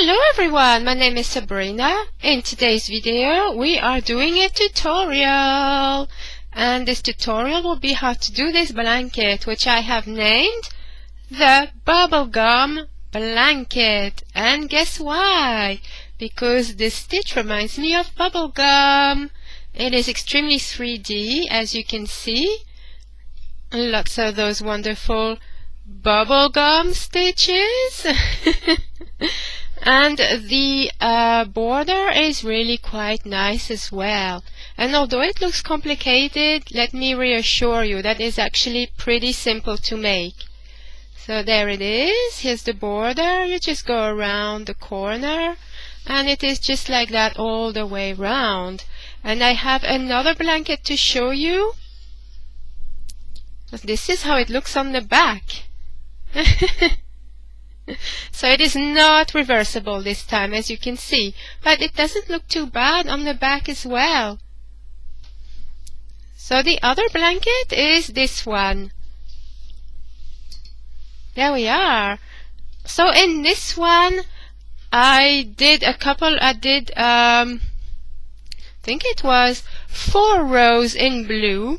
Hello everyone, my name is Sabrina. In today's video we are doing a tutorial, and this tutorial will be how to do this blanket, which I have named the Bubblegum Blanket. And guess why? Because this stitch reminds me of bubblegum. It is extremely 3D, as you can see. Lots of those wonderful bubblegum stitches. And the border is really quite nice as well. And although it looks complicated, let me reassure you that is actually pretty simple to make. So there it is. Here's the border. You just go around the corner, and it is just like that all the way round. And I have another blanket to show you. This is how it looks on the back. So it is not reversible this time, as you can see, but it doesn't look too bad on the back as well. So the other blanket is this one. There we are. So in this one I think it was 4 rows in blue.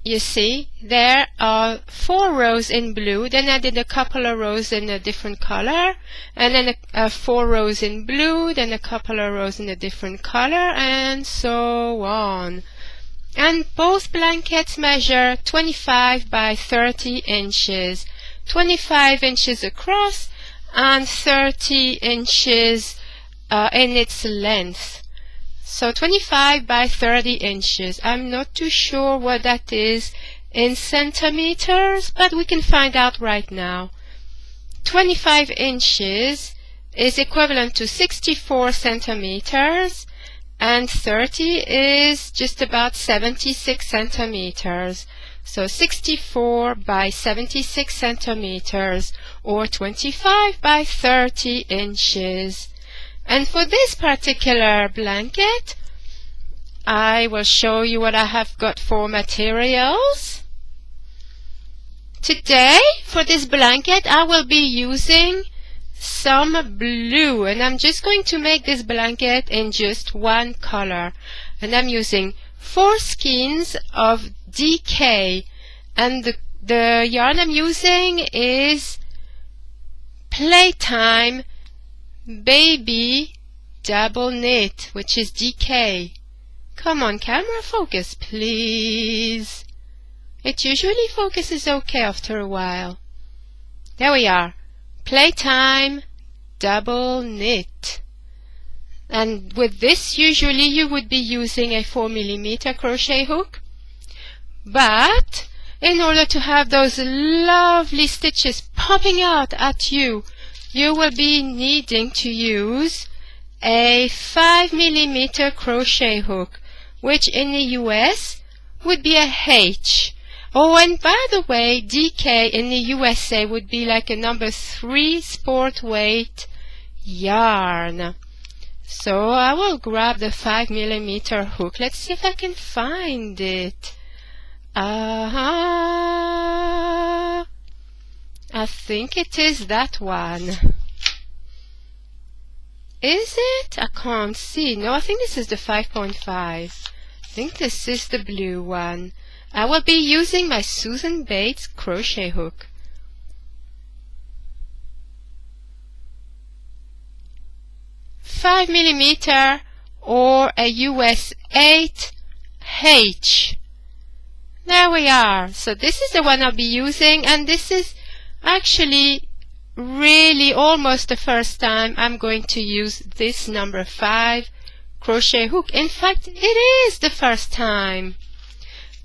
You see, there are 4 rows in blue, then I did a couple of rows in a different color, and then 4 rows in blue, then a couple of rows in a different color, and so on. And both blankets measure 25 by 30 inches. 25 inches across and 30 inches in its length. So 25 by 30 inches. I'm not too sure what that is in centimeters, but we can find out right now. 25 inches is equivalent to 64 centimeters, and 30 is just about 76 centimeters. So 64 by 76 centimeters, or 25 by 30 inches. And for this particular blanket, I will show you what I have got for materials. Today, for this blanket, I will be using some blue, and I'm just going to make this blanket in just one color. And I'm using 4 skeins of DK, and the yarn I'm using is Playtime Baby Double Knit, which is DK. Come on, camera, focus, please. It usually focuses okay after a while. There we are. Playtime Double Knit. And with this, usually you would be using a 4mm crochet hook. But in order to have those lovely stitches popping out at you, you will be needing to use a 5mm crochet hook, which in the US would be a H. Oh, and by the way, DK in the USA would be like a number 3 sport weight yarn. So I will grab the 5mm hook. Let's see if I can find it. I think it is that one. Is it? I can't see. No, I think this is the 5.5. I think this is the blue one. I will be using my Susan Bates crochet hook. $5mm or a US 8H. There we are. So this is the one I'll be using, and this is actually really almost the first time I'm going to use this number 5 crochet hook. In fact, it is the first time.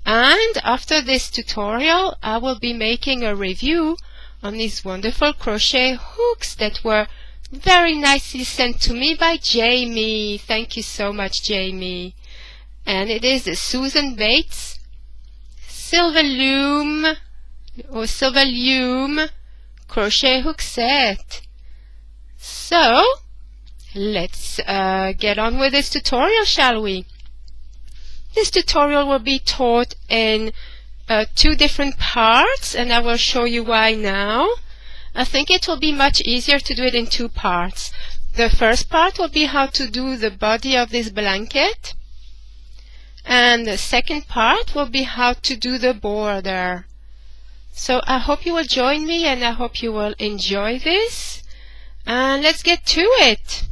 And after this tutorial, I will be making a review on these wonderful crochet hooks that were very nicely sent to me by Jamie. Thank you so much, Jamie. And it is the Susan Bates Silver Loom crochet hook set. So let's get on with this tutorial, shall we? This tutorial will be taught in 2 different parts, and I will show you why now. I think it will be much easier to do it in two parts. The first part will be how to do the body of this blanket, and the second part will be how to do the border. So I hope you will join me, and I hope you will enjoy this. And let's get to it.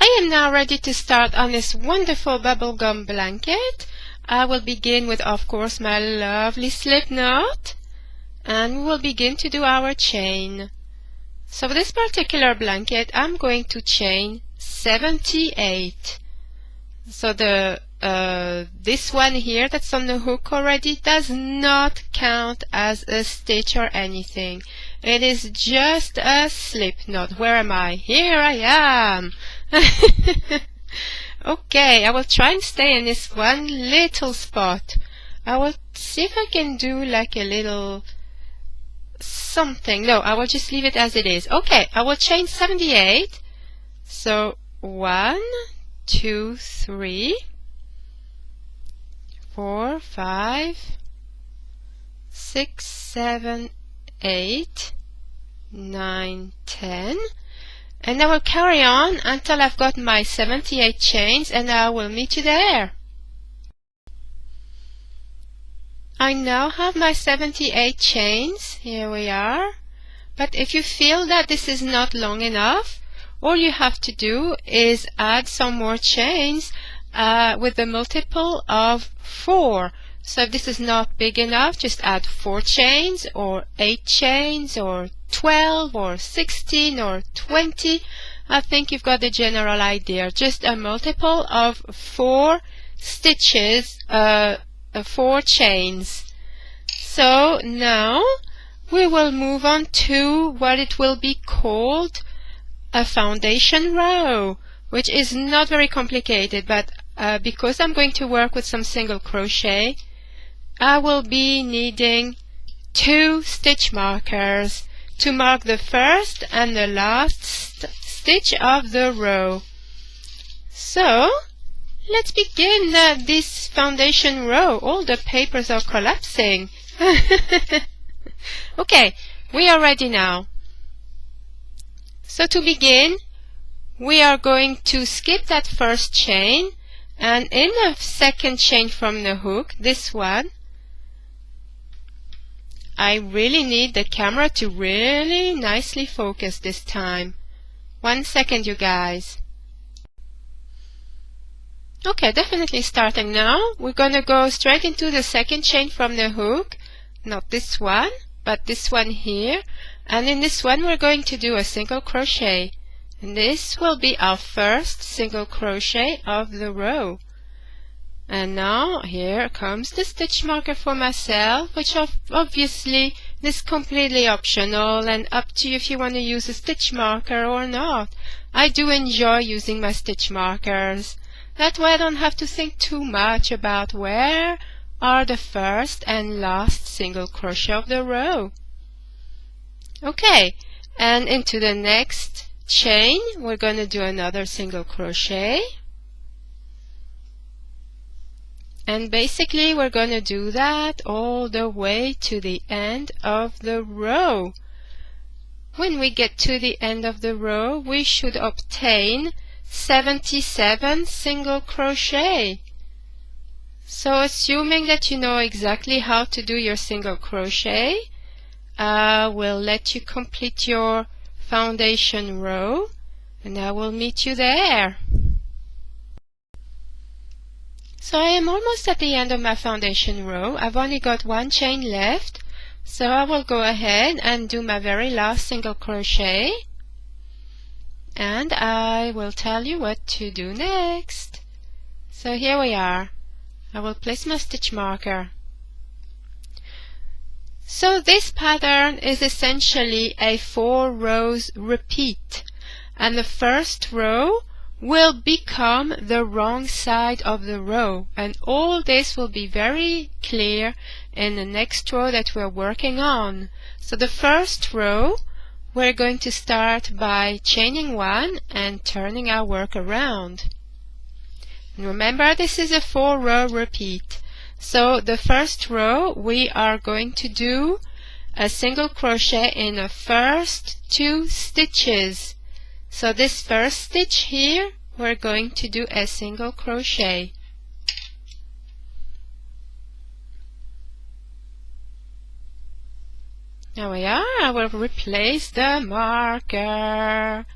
I am now ready to start on this wonderful bubblegum blanket. I will begin with, of course, my lovely slip knot, and we will begin to do our chain. So for this particular blanket, I'm going to chain 78. So the this one here that's on the hook already does not count as a stitch or anything. It is just a slip knot. Where am I? Here I am. Okay, I will try and stay in this one little spot. I will see if I can do like a little something. No, I will just leave it as it is. Okay, I will chain 78. So 1, 2, 3, 4, 5, 6, 7, 8, 9, 10. And I will carry on until I've got my 78 chains, and I will meet you there. I now have my 78 chains. Here we are. But if you feel that this is not long enough, all you have to do is add some more chains with the multiple of 4. So if this is not big enough, just add 4 chains or 8 chains or 12 or 16 or 20. I think you've got the general idea. Just a multiple of 4 stitches, 4 chains. So now we will move on to what it will be called a foundation row, which is not very complicated, but because I'm going to work with some single crochet, I will be needing 2 stitch markers to mark the first and the last stitch of the row. So let's begin this foundation row. All the papers are collapsing. Okay, we are ready now. So to begin, we are going to skip that first chain, and in the second chain from the hook, this one, I really need the camera to really nicely focus this time. 1 second, you guys. Okay, definitely starting now. We're going to go straight into the second chain from the hook. Not this one, but this one here. And in this one we're going to do a single crochet. And this will be our first single crochet of the row. And now here comes the stitch marker for myself, which obviously is completely optional and up to you if you want to use a stitch marker or not. I do enjoy using my stitch markers. That way I don't have to think too much about where are the first and last single crochet of the row. Okay, and into the next chain we're going to do another single crochet. And basically we're going to do that all the way to the end of the row. When we get to the end of the row, we should obtain 77 single crochet. So assuming that you know exactly how to do your single crochet, I will let you complete your foundation row, and I will meet you there. So I am almost at the end of my foundation row. I've only got 1 chain left, so I will go ahead and do my very last single crochet, and I will tell you what to do next. So here we are. I will place my stitch marker. So this pattern is essentially a 4 rows repeat, and the first row will become the wrong side of the row, and all this will be very clear in the next row that we're working on. So the first row we're going to start by chaining 1 and turning our work around. And remember, this is a 4 row repeat. So the first row we are going to do a single crochet in the first 2 stitches. So this first stitch here, we're going to do a single crochet. There we are. I will replace the marker.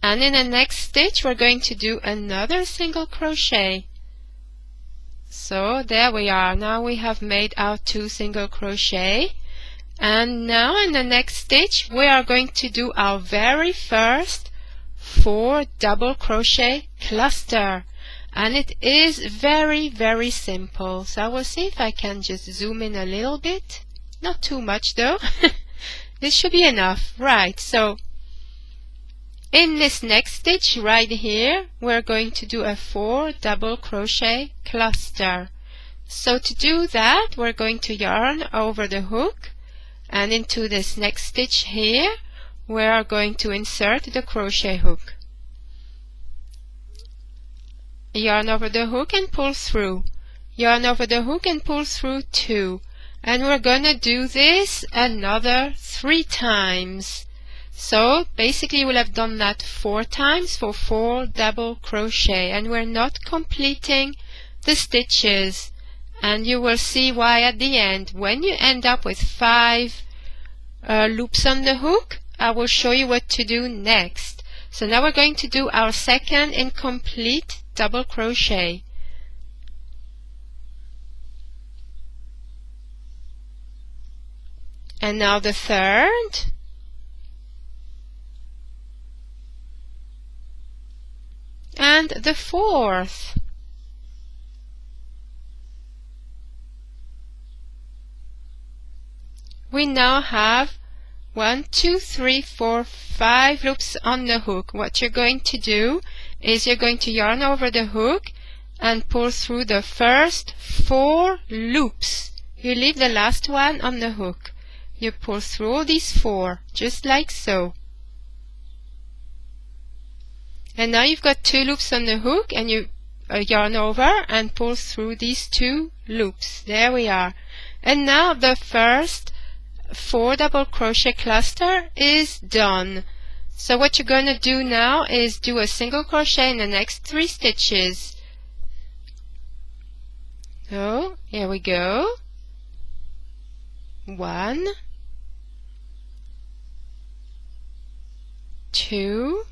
And in the next stitch we're going to do another single crochet. So there we are. Now we have made our 2 single crochet. And now in the next stitch we are going to do our very first 4 double crochet cluster. And it is very simple. So I will see if I can just zoom in a little bit. Not too much though. This should be enough. Right, so in this next stitch right here, we're going to do a 4 double crochet cluster. So to do that, we're going to yarn over the hook, and into this next stitch here, we are going to insert the crochet hook. Yarn over the hook and pull through. Yarn over the hook and pull through 2. And we're gonna do this another 3 times. So basically we'll have done that 4 times for 4 double crochet, and we're not completing the stitches, and you will see why at the end. When you end up with 5 loops on the hook, I will show you what to do next. So now we're going to do our second incomplete double crochet. And now the third. And the fourth. We now have 1, 2, 3, 4, 5 loops on the hook. What you're going to do is you're going to yarn over the hook and pull through the first 4 loops. You leave the last one on the hook. You pull through all these 4, just like so. And now you've got 2 loops on the hook, and you yarn over and pull through these 2 loops. There we are. And now the first 4 double crochet cluster is done. So what you're going to do now is do a single crochet in the next 3 stitches. So here we go. 1, 2,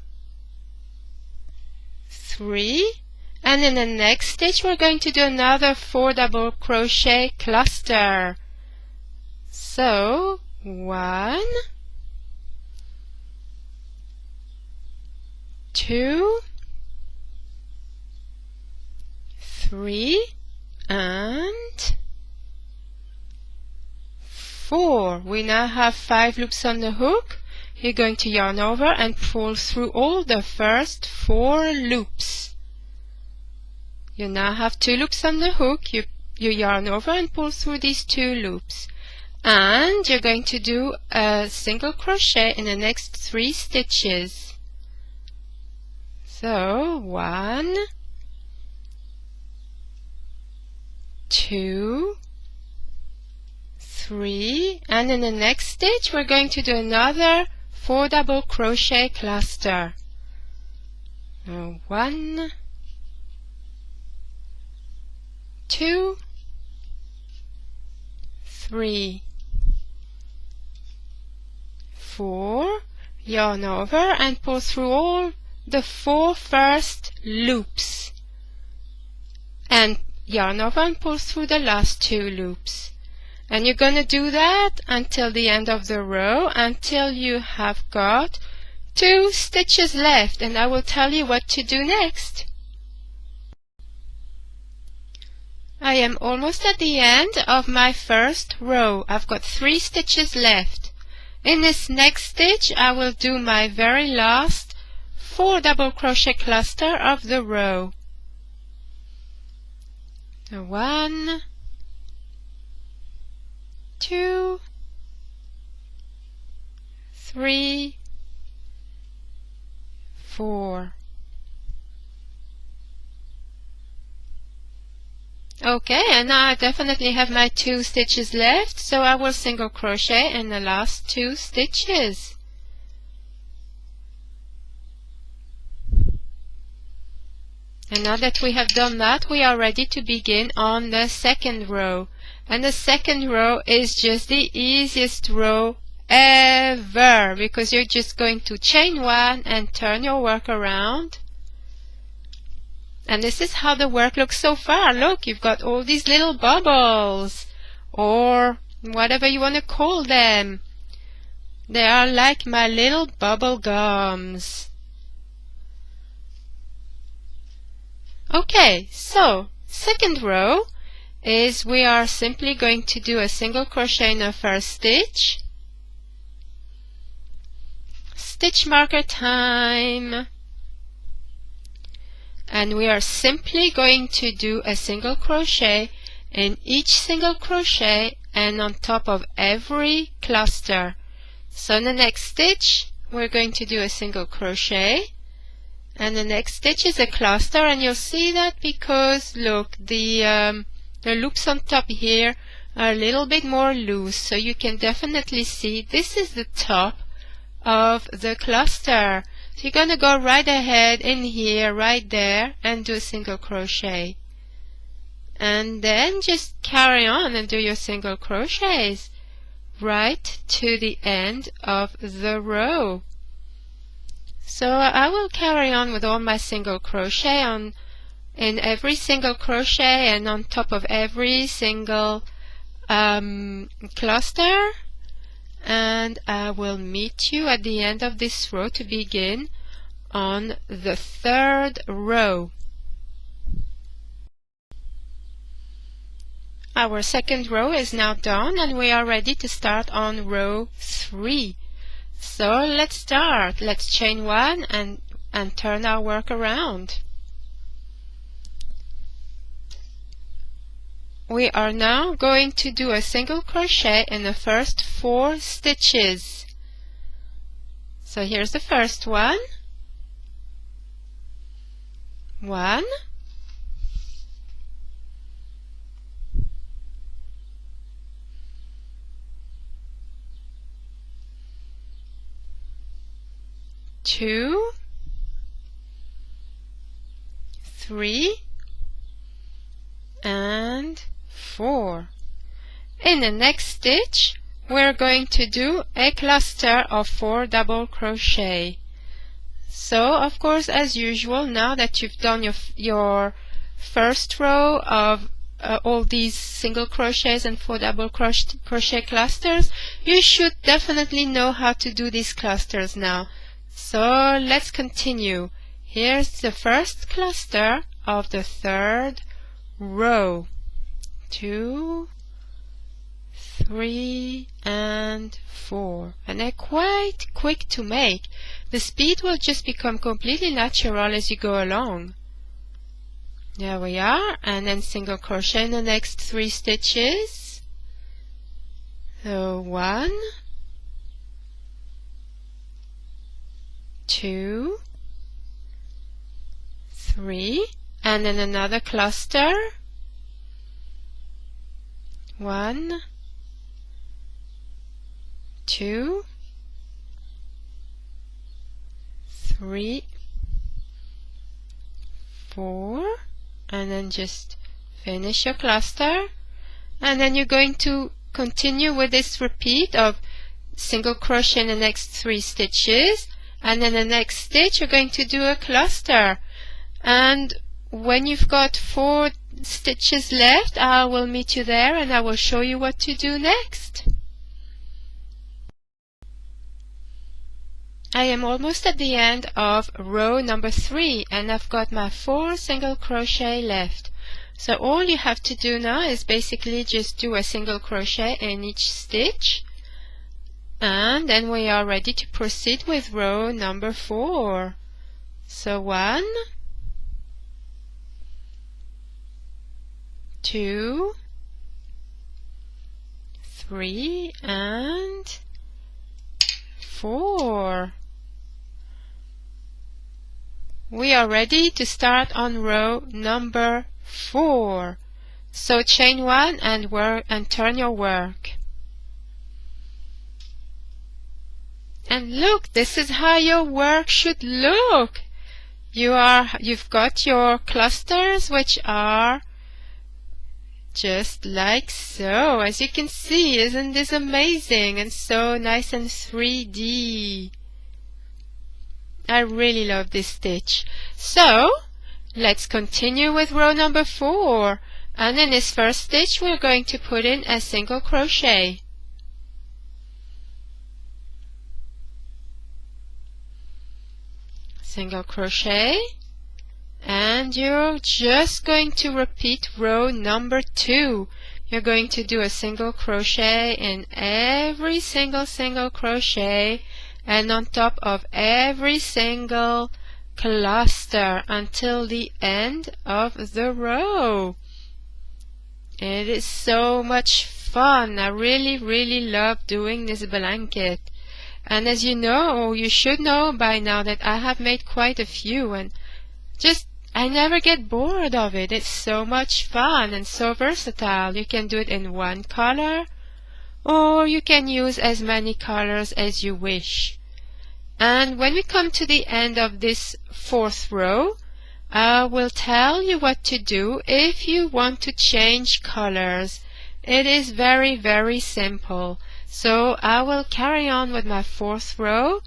3, and in the next stitch we're going to do another 4 double crochet cluster. So 1, 2, 3, and 4. We now have 5 loops on the hook. You're going to yarn over and pull through all the first 4 loops. You now have 2 loops on the hook. You yarn over and pull through these 2 loops. And you're going to do a single crochet in the next 3 stitches. So 1, 2, 3, and in the next stitch we're going to do another 4 double crochet cluster. 1, 2, 3, 4, yarn over and pull through all the 4 first loops, and yarn over and pull through the last 2 loops. And you're going to do that until the end of the row, until you have got 2 stitches left, and I will tell you what to do next. I am almost at the end of my first row. I've got 3 stitches left. In this next stitch I will do my very last 4 double crochet cluster of the row. 1, 2, 3, 4. Okay, and now I definitely have my 2 stitches left, so I will single crochet in the last 2 stitches. And now that we have done that, we are ready to begin on the second row. And the second row is just the easiest row ever, because you're just going to chain 1 and turn your work around. And this is how the work looks so far. Look, you've got all these little bubbles, or whatever you want to call them. They are like my little bubble gums. Okay, so second row is we are simply going to do a single crochet in the first stitch. Stitch marker time. And we are simply going to do a single crochet in each single crochet and on top of every cluster. So in the next stitch we're going to do a single crochet, and the next stitch is a cluster, and you'll see that because look, the loops on top here are a little bit more loose, so you can definitely see this is the top of the cluster. So you're going to go right ahead in here, right there, and do a single crochet. And then just carry on and do your single crochets right to the end of the row. So I will carry on with all my single crochet in every single crochet and on top of every single cluster. And I will meet you at the end of this row to begin on the third row. Our second row is now done, and we are ready to start on row 3. So let's start. Let's chain 1 and turn our work around. We are now going to do a single crochet in the first 4 stitches. So here's the first one. 1, 2, 3, and 4. In the next stitch we're going to do a cluster of 4 double crochet. So of course, as usual, now that you've done your first row of all these single crochets and 4 double crochet clusters, you should definitely know how to do these clusters now. So let's continue. Here's the first cluster of the third row. 2, 3, and 4. And they're quite quick to make. The speed will just become completely natural as you go along. There we are, and then single crochet in the next 3 stitches. So 1, 2, 3, and then another cluster. 1, 2, 3, 4, and then just finish your cluster. And then you're going to continue with this repeat of single crochet in the next 3 stitches, and then the next stitch you're going to do a cluster. And when you've got 4 stitches left, I will meet you there and I will show you what to do next. I am almost at the end of row number 3, and I've got my 4 single crochet left. So all you have to do now is basically just do a single crochet in each stitch, and then we are ready to proceed with row number 4. So 1, 2, 3, and 4. We are ready to start on row number 4. So chain 1 and work and turn your work. And look, this is how your work should look. You've got your clusters, which are just like so. As you can see, isn't this amazing and so nice and 3D? I really love this stitch. So let's continue with row number 4. And in this first stitch we're going to put in a single crochet. Single crochet, and you're just going to repeat row number 2. You're going to do a single crochet in every single crochet and on top of every single cluster until the end of the row. It is so much fun. I really love doing this blanket. And as you know, you should know by now that I have made quite a few, and I never get bored of it. It's so much fun and so versatile. You can do it in one color, or you can use as many colors as you wish. And when we come to the end of this 4th row, I will tell you what to do if you want to change colors. It is very simple. So I will carry on with my 4th row.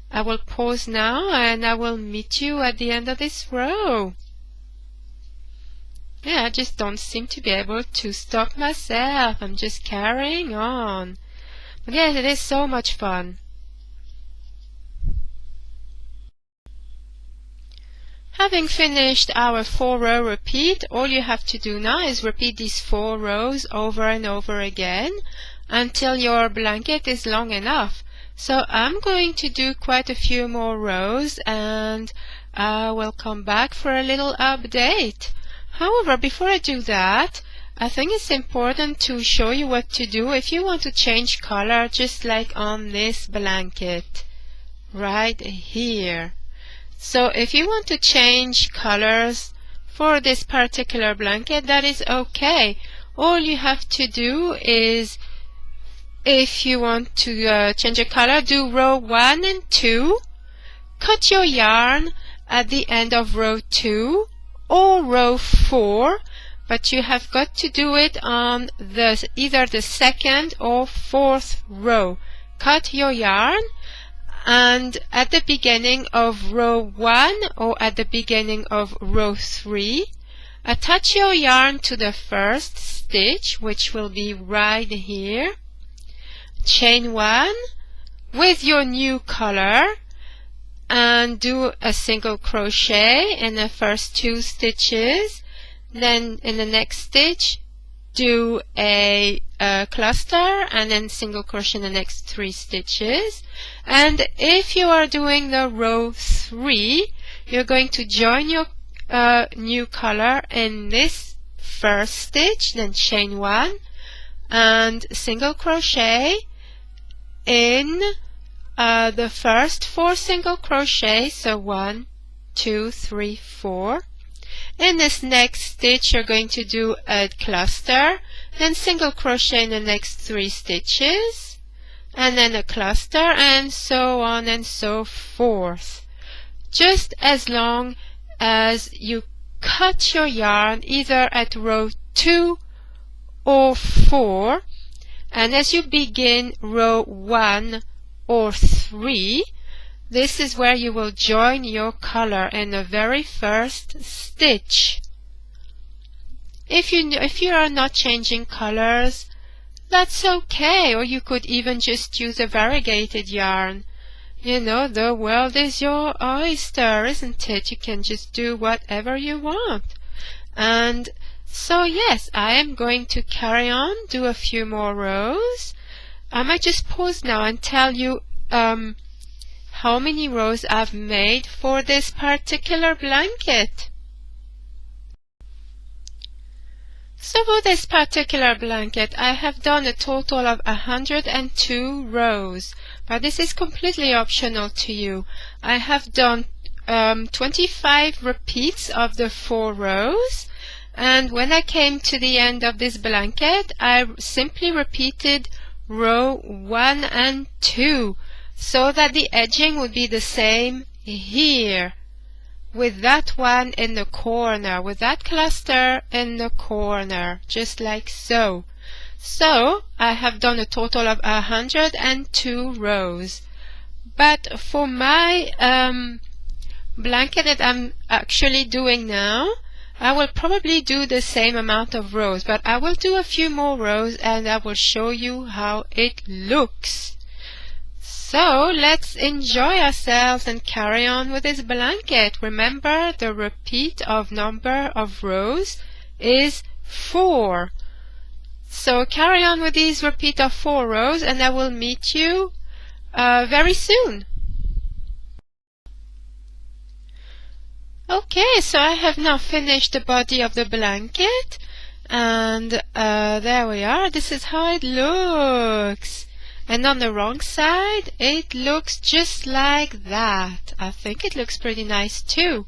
I will pause now and I will meet you at the end of this row. Yeah, I just don't seem to be able to stop myself. I'm just carrying on. But yes, it is so much fun. Having finished our 4-row repeat, all you have to do now is repeat these 4 rows over and over again until your blanket is long enough. So I'm going to do quite a few more rows and I will come back for a little update. However, before I do that, I think it's important to show you what to do if you want to change color, just like on this blanket right here. So if you want to change colors for this particular blanket, that is okay. All you have to do is, if you want to change a color, do row 1 and 2, cut your yarn at the end of row 2 or row 4, but you have got to do it on either the 2nd or 4th row. Cut your yarn, and at the beginning of row 1 or at the beginning of row 3, attach your yarn to the first stitch, which will be right here. Chain 1 with your new color and do a single crochet in the first 2 stitches. Then in the next stitch do a cluster and then single crochet in the next 3 stitches. And if you are doing the row 3, you're going to join your new color in this first stitch, then chain 1 and single crochet in the first 4 single crochets, so 1, 2, 3, 4. In this next stitch you're going to do a cluster, then single crochet in the next 3 stitches, and then a cluster, and so on and so forth. Just as long as you cut your yarn either at row 2 or 4, and as you begin row 1 or 3, this is where you will join your color in the very first stitch. If you are not changing colors, that's okay, or you could even just use a variegated yarn. You know, the world is your oyster, isn't it? You can just do whatever you want. And so yes, I am going to carry on, do a few more rows. I might just pause now and tell you how many rows I've made for this particular blanket. So for this particular blanket, I have done a total of 102 rows, but this is completely optional to you. I have done 25 repeats of the 4 rows, And when I came to the end of this blanket, I simply repeated row 1 and 2 so that the edging would be the same here, with that one in the corner, with that cluster in the corner, just like so. So I have done a total of 102 rows. But for my blanket that I'm actually doing now, I will probably do the same amount of rows, but I will do a few more rows and I will show you how it looks. So let's enjoy ourselves and carry on with this blanket. Remember, the repeat of number of rows is 4. So carry on with these repeat of 4 rows and I will meet you very soon. Okay, so I have now finished the body of the blanket, and there we are. This is how it looks. And on the wrong side, it looks just like that. I think it looks pretty nice too.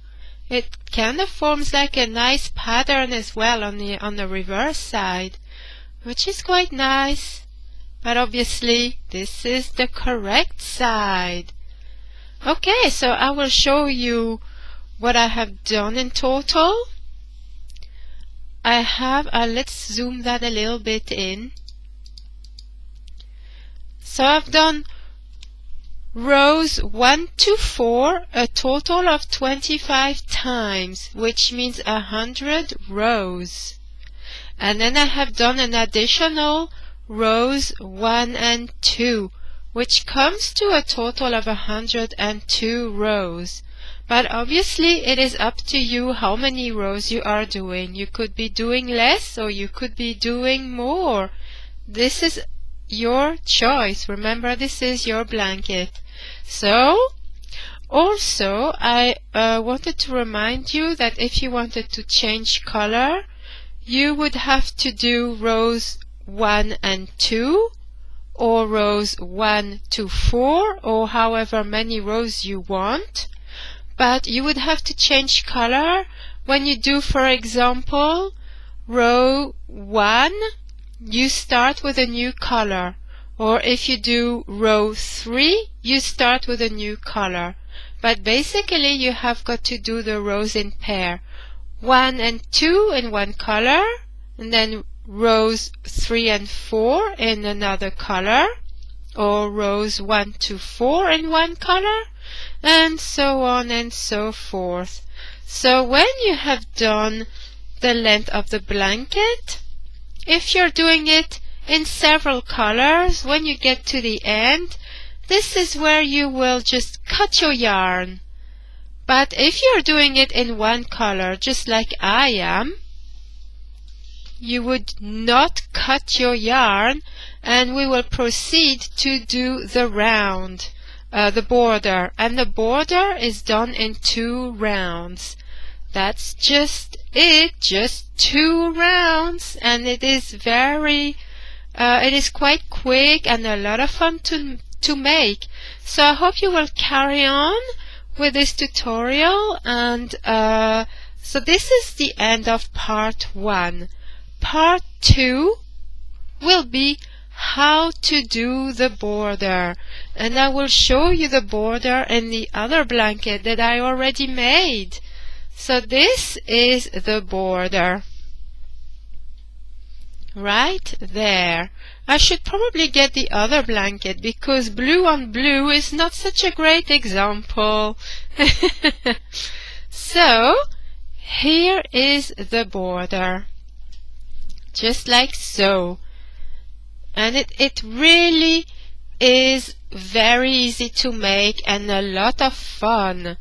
It kind of forms like a nice pattern as well on the reverse side, which is quite nice. But obviously, this is the correct side. Okay, so I will show you what I have done in total. I have, let's zoom that a little bit in. So I've done rows 1 to 4 a total of 25 times, which means 100 rows. And then I have done an additional rows 1 and 2, which comes to a total of 102 rows. But obviously it is up to you how many rows you are doing. You could be doing less or you could be doing more. This is your choice. Remember, this is your blanket. So, also I wanted to remind you that if you wanted to change color, you would have to do rows 1 and 2, or rows 1 to 4, or however many rows you want. But you would have to change color when you do, for example, row 1, you start with a new color. Or if you do row 3, you start with a new color. But basically you have got to do the rows in pair. 1 and 2 in one color, and then rows 3 and 4 in another color, or rows 1 to 4 in one color, and so on and so forth. So when you have done the length of the blanket, if you're doing it in several colors, when you get to the end, this is where you will just cut your yarn. But if you're doing it in one color, just like I am, you would not cut your yarn, and we will proceed to do the round, the border, and the border is done in 2 rounds. That's just it, just 2 rounds, and it is quite quick and a lot of fun to make. So I hope you will carry on with this tutorial, and so this is the end of part 1. Part 2 will be how to do the border, and I will show you the border in the other blanket that I already made. So this is the border right there. I should probably get the other blanket because blue on blue is not such a great example. So here is the border, just like so. And it really is very easy to make and a lot of fun.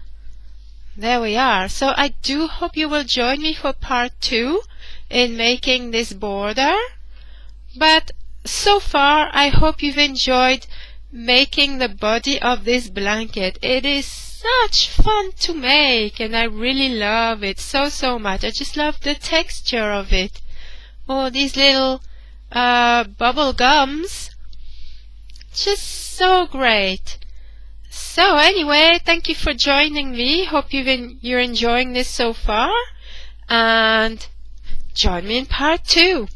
There we are. So I do hope you will join me for part 2 in making this border. But so far I hope you've enjoyed making the body of this blanket. It is such fun to make and I really love it so much. I just love the texture of it. Oh, these little bubble gums, just so great. So anyway, thank you for joining me. Hope you're enjoying this so far, and join me in part 2.